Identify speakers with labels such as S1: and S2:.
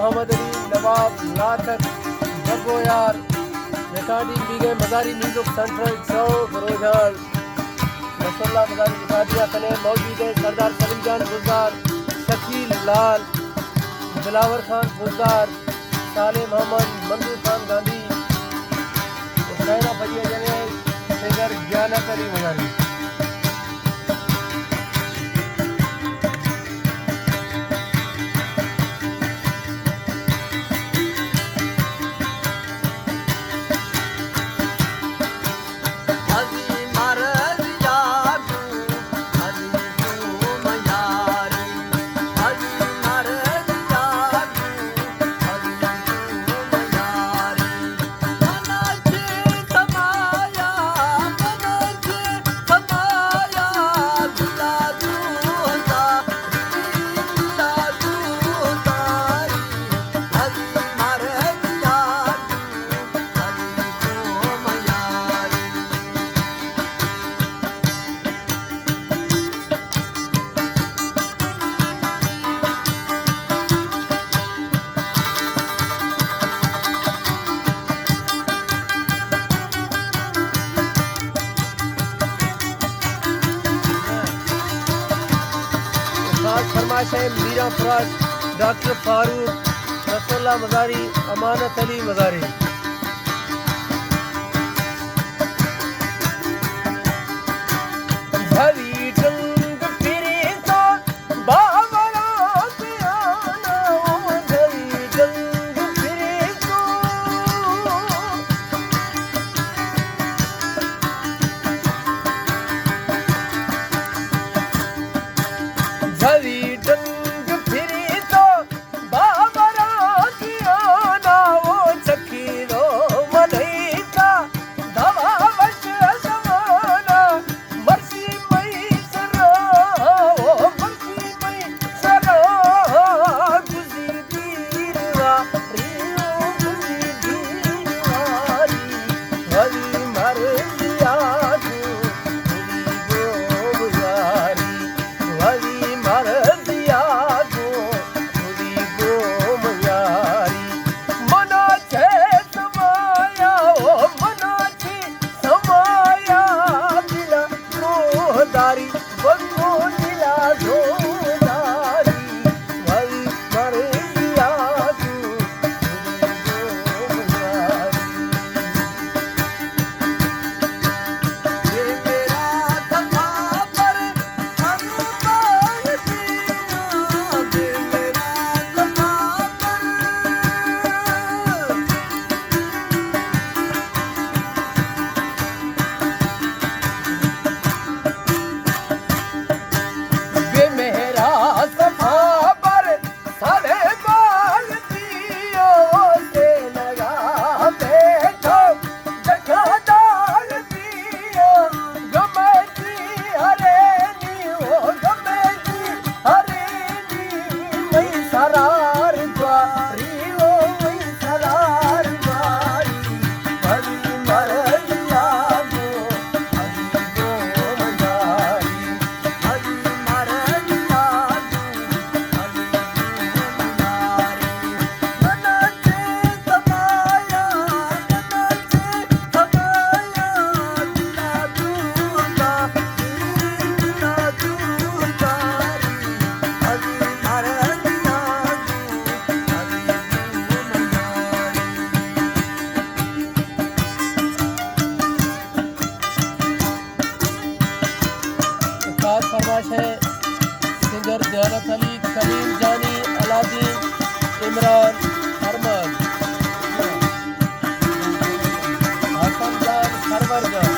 S1: मोहम्मद अली नवाब लाखत जब्बो यार रिकॉर्डिंग दी गई मजारी म्यूजिक सेंटर 100 बरोजान रसोल्ला मजारी रिकॉर्डिया कने मौजूद है सरदार सलीम जान गुलजार शकील लाल दिलावर खान गुलजार साले मोहम्मद मंजूर खान गांधी हुसैना भजिया जने सिंगर ज्ञानत अली मजारी फरमाइश है मीरा फराज डॉक्टर फारूक रसोल्ला मजारी अमानत अली मजारी फरमाइश है सिंगर ज्ञानत अली कलीम जानी अलादीन इमरान अरमान हसन जान सरवर जान